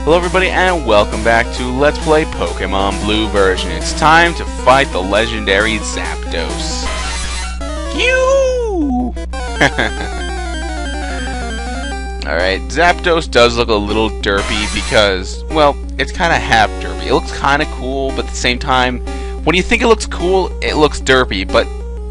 Hello everybody and welcome back to Let's Play Pokemon Blue version. It's time to fight the legendary Zapdos. Phew! Alright, Zapdos does look a little derpy because, well, it's kind of half derpy. It looks kind of cool, but at the same time, when you think it looks cool, it looks derpy, but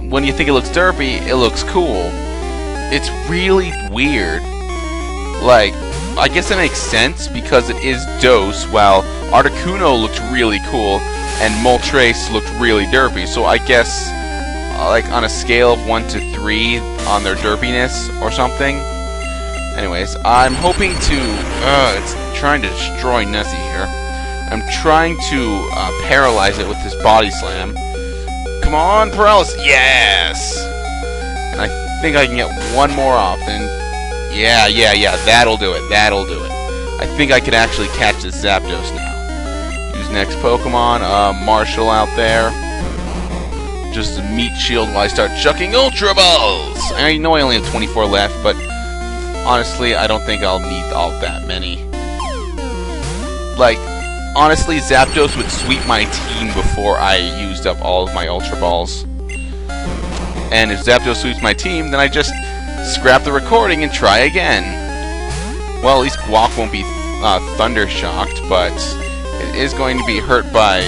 when you think it looks derpy, it looks cool. It's really weird. Like, I guess that makes sense because it is Dos, while Articuno looked really cool and Moltres looked really derpy. So I guess, like on a scale of 1 to 3 on their derpiness or something. Anyways, I'm hoping to. It's trying to destroy Nessie here. I'm trying to paralyze it with this body slam. Come on, paralysis! Yes! And I think I can get one more off. And yeah, that'll do it, I think I could actually catch this Zapdos now. Use next Pokemon, Marshall out there. Just a meat shield while I start chucking Ultra Balls! I know I only have 24 left, but honestly, I don't think I'll need all that many. Like, honestly, Zapdos would sweep my team before I used up all of my Ultra Balls. And if Zapdos sweeps my team, then I just scrap the recording and try again. Well, at least Guac won't be thunder shocked, but it is going to be hurt by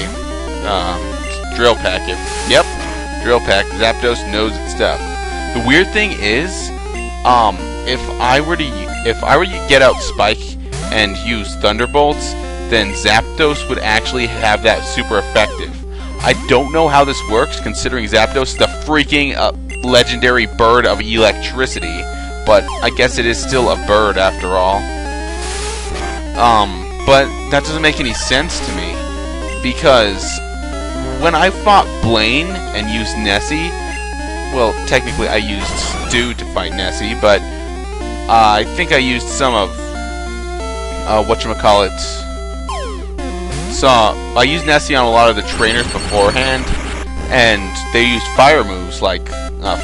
Drill Peck. Yep, Drill Peck. Zapdos knows its stuff. The weird thing is, if I were to get out Spike and use Thunderbolts, then Zapdos would actually have that super effective. I don't know how this works, considering Zapdos is the freaking legendary bird of electricity, but I guess it is still a bird after all. But that doesn't make any sense to me, because when I fought Blaine and used Nessie, well, technically I used Stu to fight Nessie, but I think I used some of whatchamacallit. So I used Nessie on a lot of the trainers beforehand, and they used fire moves like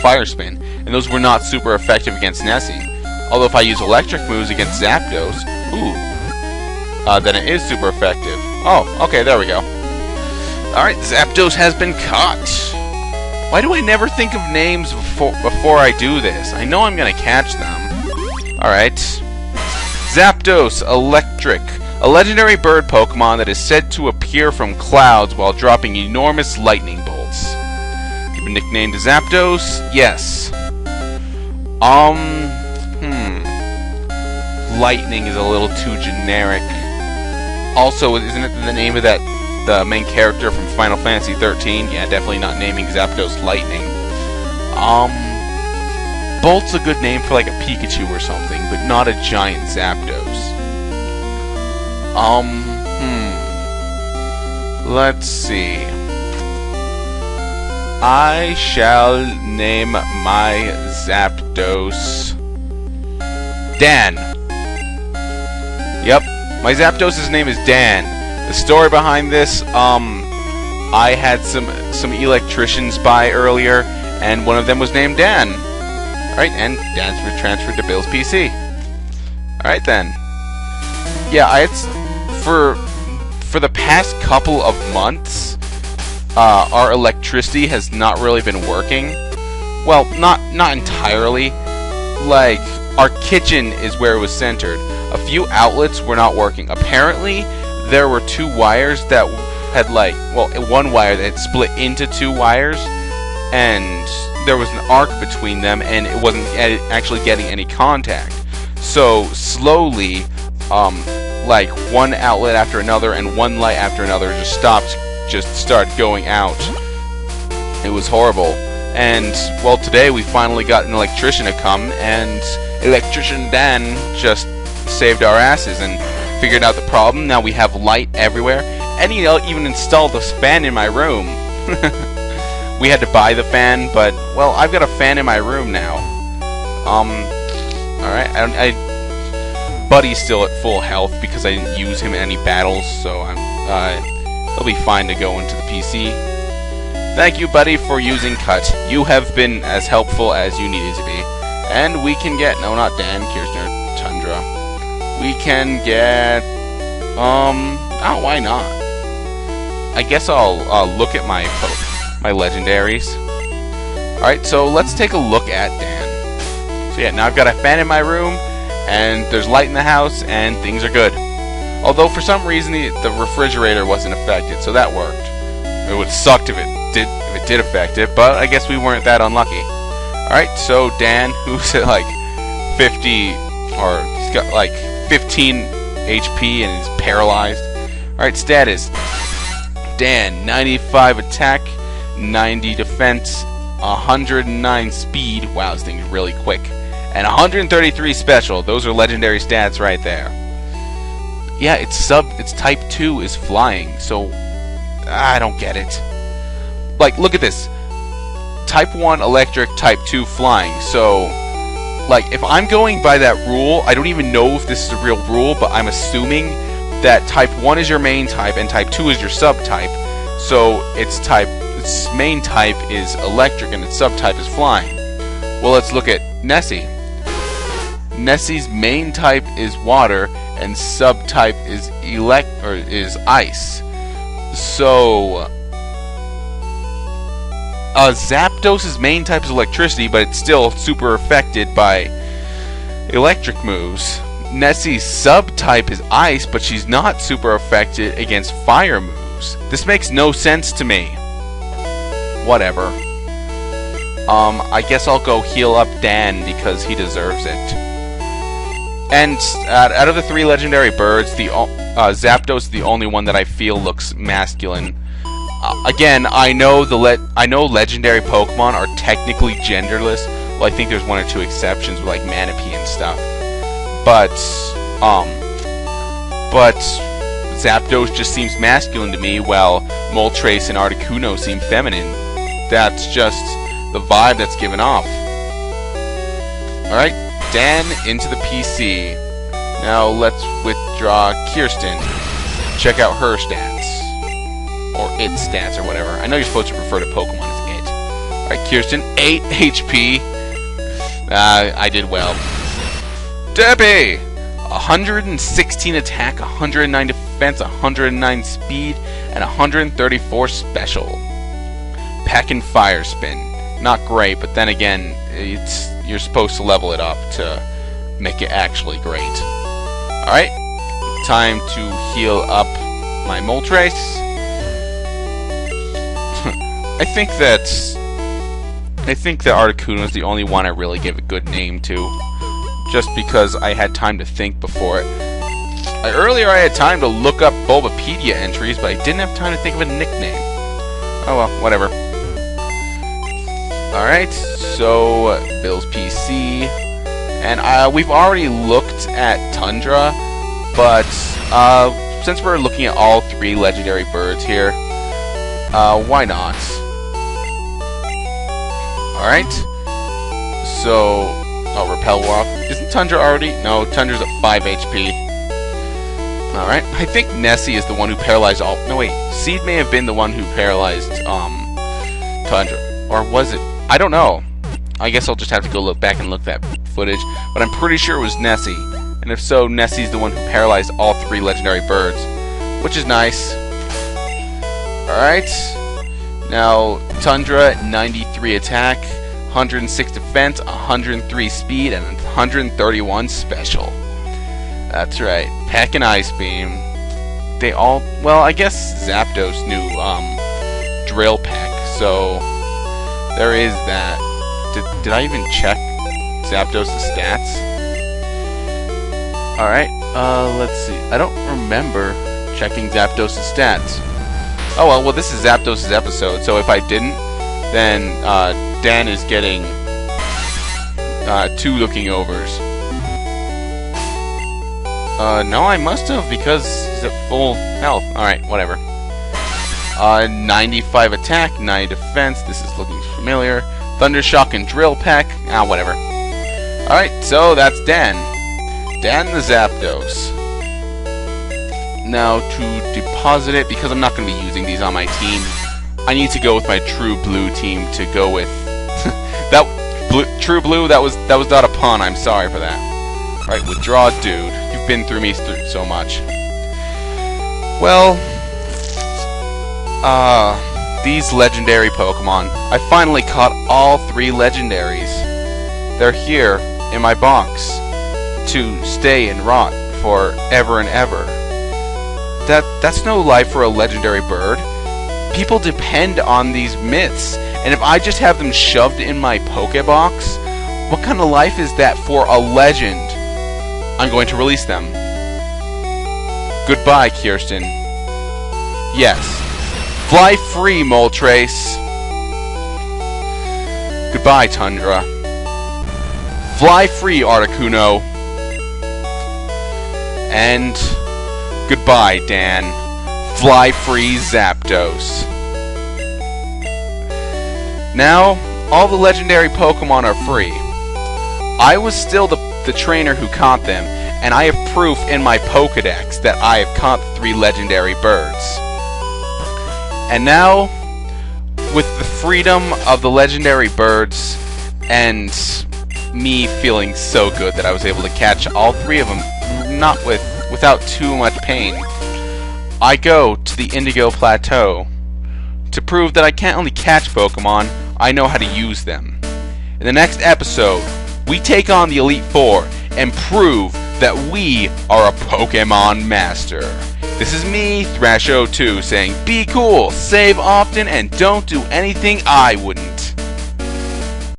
Fire Spin, and those were not super effective against Nessie. Although if I use electric moves against Zapdos, then it is super effective. Oh, okay, there we go. Alright, Zapdos has been caught. Why do I never think of names before I do this? I know I'm gonna catch them. Alright. Zapdos Electric. A legendary bird Pokemon that is said to appear from clouds while dropping enormous lightning bolts. Give a nickname to Zapdos? Yes. Lightning is a little too generic. Also, isn't it the name of the main character from Final Fantasy 13? Yeah, definitely not naming Zapdos Lightning. Bolt's a good name for like a Pikachu or something, but not a giant Zapdos. Let's see. I shall name my Zapdos Dan. Yep, my Zapdos' name is Dan. The story behind this, I had some electricians by earlier, and one of them was named Dan. Alright, and Dan's transferred to Bill's PC. Alright then. Yeah, for the past couple of months, our electricity has not really been working. Well, not entirely. Like, our kitchen is where it was centered. A few outlets were not working. Apparently, there were two wires that had one wire that had split into two wires, and there was an arc between them, and it wasn't actually getting any contact. So slowly, like one outlet after another and one light after another just started going out. It was horrible. And, well, today we finally got an electrician to come, and Electrician Dan just saved our asses and figured out the problem. Now we have light everywhere, and he even installed this fan in my room. We had to buy the fan, but, well, I've got a fan in my room now. Alright, Buddy's still at full health because I didn't use him in any battles, so he'll be fine to go into the PC. Thank you, Buddy, for using Cut. You have been as helpful as you needed to be. And we can get... No, not Dan, Kirchner, Tundra. We can get... Oh, why not? I guess I'll look at my legendaries. Alright, so let's take a look at Dan. So yeah, now I've got a fan in my room, and there's light in the house, and things are good. Although for some reason the refrigerator wasn't affected, so that worked. It would have sucked if it did affect it, but I guess we weren't that unlucky. Alright, so Dan, who's at like 50, or he's got like 15 HP and he's paralyzed. Alright, status. Dan, 95 attack, 90 defense, 109 speed. Wow, this thing's really quick. And 133 special. Those are legendary stats right there. Yeah, it's type 2 is flying, so I don't get it. Like, look at this. Type 1 electric, type 2 flying. So, like, if I'm going by that rule, I don't even know if this is a real rule, but I'm assuming that type 1 is your main type and type 2 is your subtype. So, its main type is electric and its subtype is flying. Well, let's look at Nessie. Nessie's main type is water and subtype is ice. So Zapdos' main type is electricity, but it's still super affected by electric moves. Nessie's subtype is ice, but she's not super affected against fire moves. This makes no sense to me. Whatever. I guess I'll go heal up Dan because he deserves it. And out of the 3 legendary birds, Zapdos is the only one that I feel looks masculine. Again, I know legendary Pokemon are technically genderless. Well, I think there's 1 or 2 exceptions with like Manaphy and stuff. But Zapdos just seems masculine to me, while Moltres and Articuno seem feminine. That's just the vibe that's given off. Alright, Dan into the PC. Now let's withdraw Kirsten. Check out her stats. Or its stats, or whatever. I know you're supposed to refer to Pokemon as it. Alright, Kirsten, 8 HP. I did well. Debbie! 116 attack, 109 defense, 109 speed, and 134 special. Pack and Fire Spin. Not great, but then again, you're supposed to level it up to make it actually great. Alright, time to heal up my Moltres. I think that Articuno is the only one I really give a good name to, just because I had time to think before it. Earlier I had time to look up Bulbapedia entries, but I didn't have time to think of a nickname. Oh well, whatever. Alright, so Bill's PC, and we've already looked at Tundra, but since we're looking at all 3 legendary birds here, why not? Alright, so, Repel Walk. Isn't Tundra already? No, Tundra's at 5 HP. Alright, I think Nessie is the one who paralyzed all... No, wait, Seed may have been the one who paralyzed, Tundra. Or was it? I don't know. I guess I'll just have to go look back and look at that footage, but I'm pretty sure it was Nessie. And if so, Nessie's the one who paralyzed all 3 legendary birds, which is nice. Alright. Now, Tundra, 93 attack, 106 defense, 103 speed, and 131 special. That's right. Peck and Ice Beam. They all... Well, I guess Zapdos knew, Drill Peck, so... There is that. Did I even check Zapdos' stats? Alright, let's see. I don't remember checking Zapdos' stats. Oh well, this is Zapdos' episode, so if I didn't, then Dan is getting 2 looking overs. No, I must have, because he's at full health. Alright, whatever. 95 attack, 90 defense. This is looking familiar. Thunder Shock and Drill Peck. Whatever. Alright, so that's Dan. Dan the Zapdos. Now, to deposit it, because I'm not going to be using these on my team, I need to go with my True Blue team to go with... True Blue, that was not a pun. I'm sorry for that. Alright, withdraw, dude. You've been through me so much. Well, these legendary Pokemon. I finally caught all 3 legendaries. They're here in my box to stay and rot for ever and ever. That's no life for a legendary bird. People depend on these myths, and if I just have them shoved in my Pokebox, what kind of life is that for a legend? I'm going to release them. Goodbye, Kirsten. Yes. Fly free, Moltres. Goodbye, Tundra. Fly free, Articuno. And goodbye, Dan. Fly free, Zapdos. Now, all the legendary Pokemon are free. I was still the trainer who caught them, and I have proof in my Pokedex that I have caught 3 legendary birds. And now, with the freedom of the legendary birds, and me feeling so good that I was able to catch all 3 of them, without too much pain, I go to the Indigo Plateau to prove that I can't only catch Pokemon, I know how to use them. In the next episode, we take on the Elite Four and prove that we are a Pokemon master. This is me, Thrasho2, saying be cool, save often, and don't do anything I wouldn't.